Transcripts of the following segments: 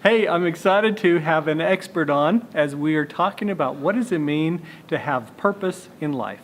Hey, I'm excited to have an expert on as we are talking about what does it mean to have purpose in life.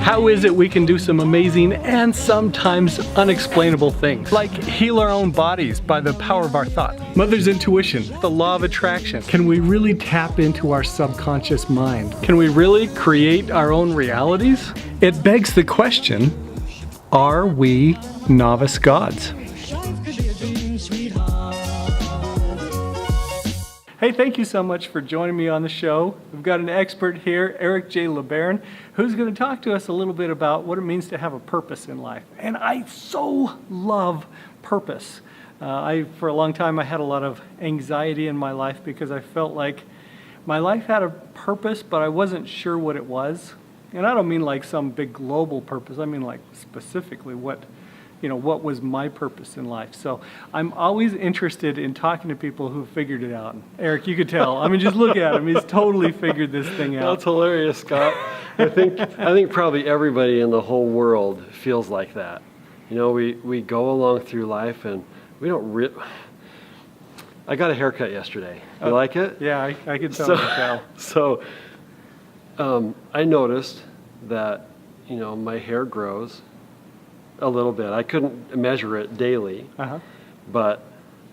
How is it we can do some amazing and sometimes unexplainable things, like heal our own bodies by the power of our thoughts? Mother's intuition, the law of attraction. Can we really tap into our subconscious mind? Can we really create our own realities? It begs the question, are we novice gods? Hey, thank you so much for joining me on the show. We've got an expert here, Eric J. LeBaron, who's going to talk to us a little bit about what it means to have a purpose in life. And I so love purpose. For a long time, I had a lot of anxiety in my life because I felt like my life had a purpose, but I wasn't sure what it was. And I don't mean like some big global purpose. I mean like specifically what was my purpose in life. So I'm always interested in talking to people who have figured it out. Eric, you could tell. I mean, just look at him. He's totally figured this thing out. That's hilarious, Scott. I think probably everybody in the whole world feels like that. We go along through life and we don't I got a haircut yesterday. You like it? Yeah, I can tell. So I noticed that, my hair grows a little bit. I couldn't measure it daily, but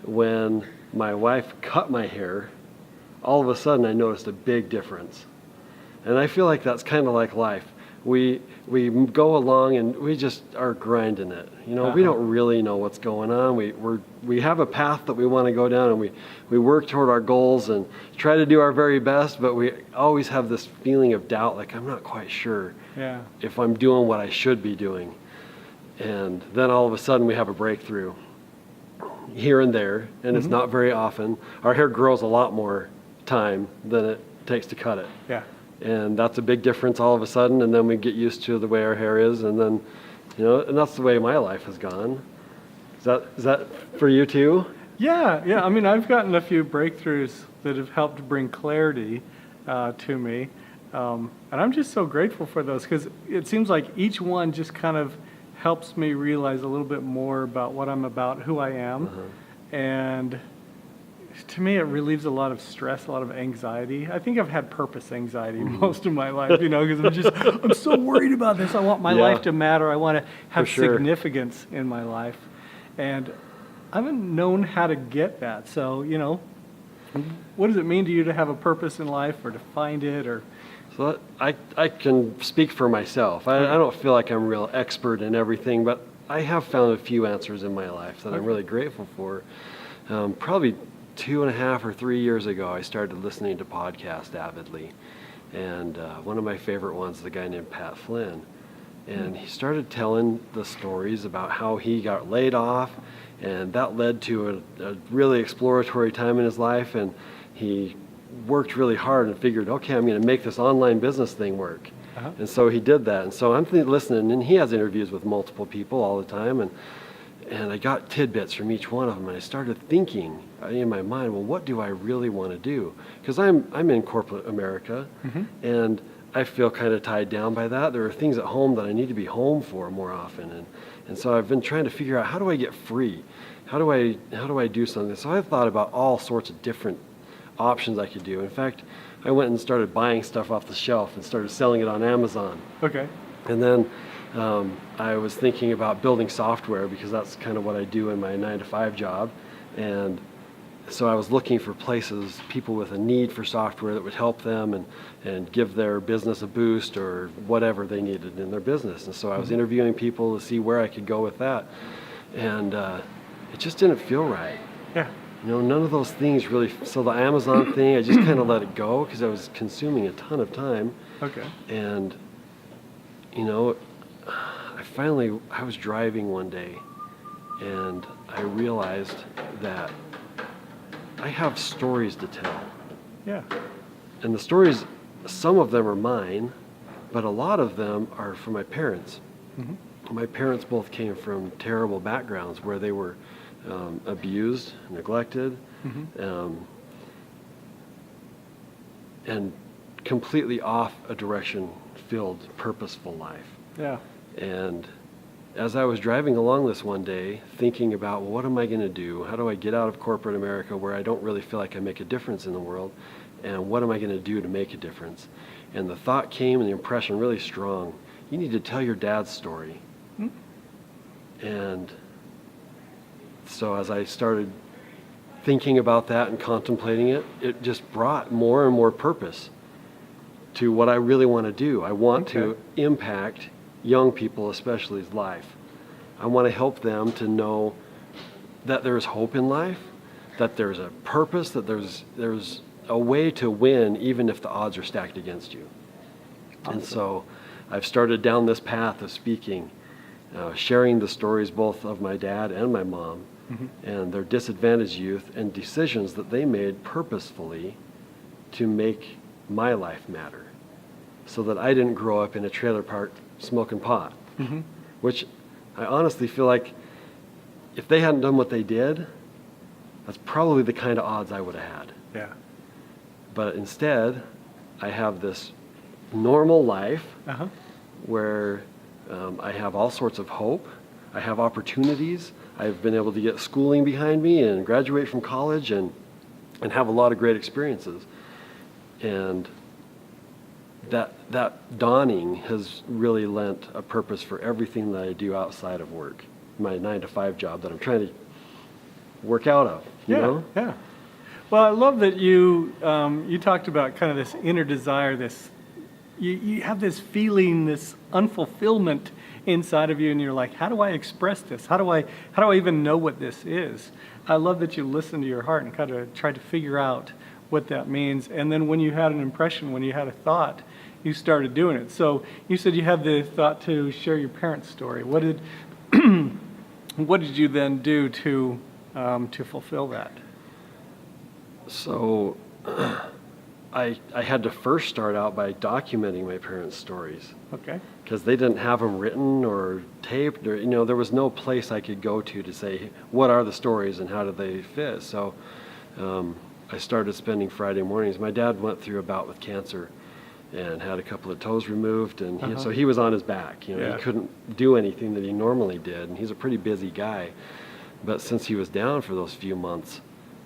when my wife cut my hair, all of a sudden I noticed a big difference. And I feel like that's kind of like life. We go along and we just are grinding it. We don't really know what's going on. We have a path that we want to go down, and we work toward our goals and try to do our very best, but we always have this feeling of doubt, like I'm not quite sure if I'm doing what I should be doing. And then all of a sudden we have a breakthrough here and there, and it's not very often. Our hair grows a lot more time than it takes to cut it. Yeah. And that's a big difference all of a sudden, and then we get used to the way our hair is, and then, and that's the way my life has gone. Is that for you too? Yeah. I mean, I've gotten a few breakthroughs that have helped bring clarity to me. And I'm just so grateful for those, because it seems like each one just kind of helps me realize a little bit more about what I'm about, who I am. And to me, it relieves a lot of stress, a lot of anxiety. I think I've had purpose anxiety most of my life, because I'm so worried about this. I want my life to matter. I want to have significance in my life. And I haven't known how to get that. So, what does it mean to you to have a purpose in life, or to find it, or... So I can speak for myself. I don't feel like I'm a real expert in everything, but I have found a few answers in my life that I'm really grateful for. Probably 2.5 or 3 years ago, I started listening to podcasts avidly. And one of my favorite ones is a guy named Pat Flynn. And he started telling the stories about how he got laid off, and that led to a really exploratory time in his life, and he worked really hard and figured, okay, I'm going to make this online business thing work. And so he did that. And so I'm listening, and he has interviews with multiple people all the time, and I got tidbits from each one of them, and I started thinking in my mind, well, what do I really want to do? Because I'm in corporate America, and I feel kind of tied down by that. There are things at home that I need to be home for more often, and so I've been trying to figure out, how do I get free? How do I do something? So I've thought about all sorts of different options I could do. In fact, I went and started buying stuff off the shelf and started selling it on Amazon. Okay. And then I was thinking about building software, because that's kind of what I do in my 9-to-5 job. And so I was looking for places, people with a need for software that would help them and give their business a boost or whatever they needed in their business. And so I was interviewing people to see where I could go with that. And it just didn't feel right. Yeah. None of those things really. So the Amazon thing, I just kind of let it go because I was consuming a ton of time. Okay. And, I was driving one day, and I realized that I have stories to tell. Yeah. And the stories, some of them are mine, but a lot of them are from my parents. My parents both came from terrible backgrounds where they were abused, neglected, and completely off a direction-filled, purposeful life. Yeah. And as I was driving along this one day, thinking about, well, what am I going to do? How do I get out of corporate America where I don't really feel like I make a difference in the world? And what am I going to do to make a difference? And the thought came and the impression really strong. You need to tell your dad's story. And so as I started thinking about that and contemplating it, it just brought more and more purpose to what I really want to do. I want to impact young people, especially's life. I want to help them to know that there's hope in life, that there's a purpose, that there's a way to win even if the odds are stacked against you. Awesome. And so I've started down this path of speaking, sharing the stories both of my dad and my mom, and their disadvantaged youth and decisions that they made purposefully to make my life matter, so that I didn't grow up in a trailer park smoking pot, which I honestly feel like if they hadn't done what they did, that's probably the kind of odds I would have had. Yeah. But instead, I have this normal life where I have all sorts of hope. I have opportunities. I've been able to get schooling behind me and graduate from college and have a lot of great experiences. And that dawning has really lent a purpose for everything that I do outside of work, my 9-to-5 job that I'm trying to work out of. You know? Yeah. Well, I love that you talked about kind of this inner desire, this you have this feeling, this unfulfillment inside of you, and you're like, how do I express this? How do I even know what this is? I love that you listen to your heart and kind of try to figure out what that means. And then when you had an impression, when you had a thought, you started doing it. So you said you had the thought to share your parents' story. What did you then do to fulfill that? So I had to first start out by documenting my parents' stories. Okay. Because they didn't have them written or taped, or there was no place I could go to say what are the stories and how do they fit. So I started spending Friday mornings. My dad went through a bout with cancer and had a couple of toes removed, and so he was on his back. He couldn't do anything that he normally did, and he's a pretty busy guy. But since he was down for those few months,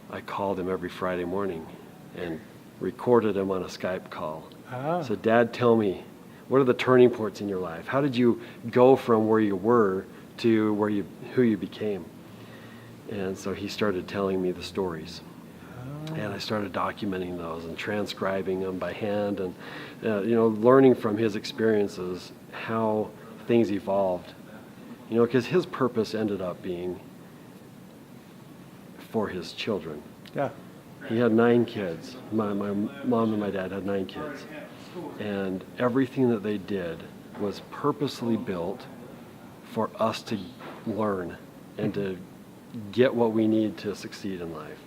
I called him every Friday morning and recorded him on a Skype call. So, Dad, tell me, what are the turning points in your life? How did you go from where you were to who you became? And so he started telling me the stories. And I started documenting those and transcribing them by hand and, learning from his experiences how things evolved. Because his purpose ended up being for his children. Yeah. He had 9 kids. My mom and my dad had 9 kids. And everything that they did was purposely built for us to learn and to get what we need to succeed in life,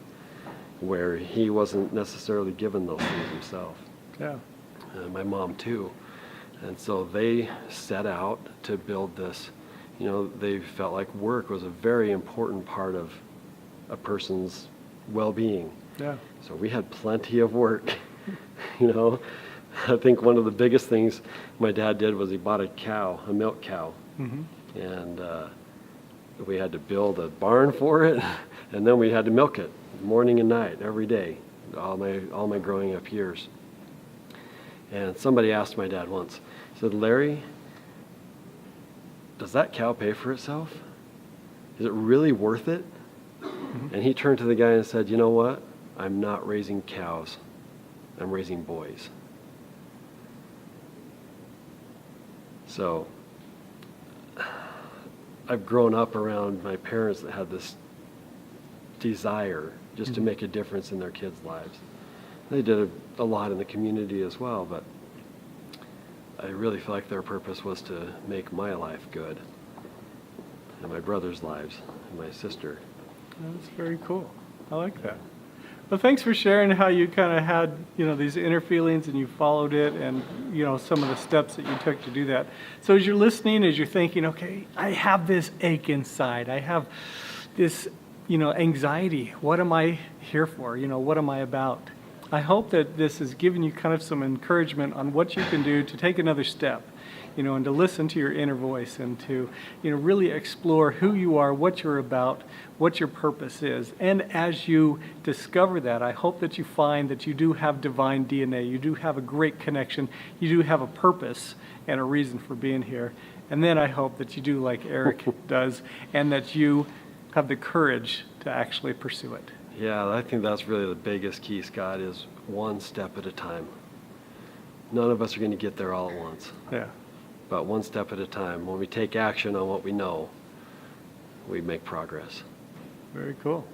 where he wasn't necessarily given those things himself. Yeah. And my mom too. And so they set out to build this. They felt like work was a very important part of a person's well-being. Yeah. So we had plenty of work. I think one of the biggest things my dad did was he bought a milk cow. And we had to build a barn for it, and then we had to milk it morning and night every day, all my growing up years. And somebody asked my dad once, said, Larry, does that cow pay for itself? Is it really worth it? And he turned to the guy and said, you know what? I'm not raising cows. I'm raising boys. So I've grown up around my parents that had this desire just to make a difference in their kids' lives. They did a lot in the community as well, but I really feel like their purpose was to make my life good, and my brother's lives, and my sister. That's very cool. I like that. Well, thanks for sharing how you kind of had, these inner feelings and you followed it, and, some of the steps that you took to do that. So as you're listening, as you're thinking, okay, I have this ache inside. I have this, anxiety. What am I here for? What am I about? I hope that this has given you kind of some encouragement on what you can do to take another step, and to listen to your inner voice and to, really explore who you are, what you're about, what your purpose is. And as you discover that, I hope that you find that you do have divine DNA. You do have a great connection. You do have a purpose and a reason for being here. And then I hope that you do like Eric does, and that you have the courage to actually pursue it. Yeah, I think that's really the biggest key, Scott, is one step at a time. None of us are going to get there all at once. Yeah. But one step at a time. When we take action on what we know, we make progress. Very cool.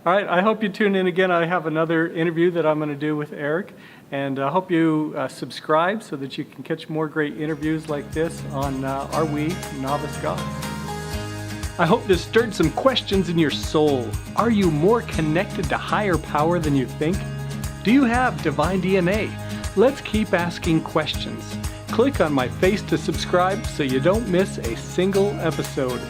All right, I hope you tune in again. I have another interview that I'm going to do with Eric, and I hope you subscribe so that you can catch more great interviews like this on Are We Novice Gods? I hope this stirred some questions in your soul. Are you more connected to higher power than you think? Do you have divine DNA? Let's keep asking questions. Click on my face to subscribe so you don't miss a single episode.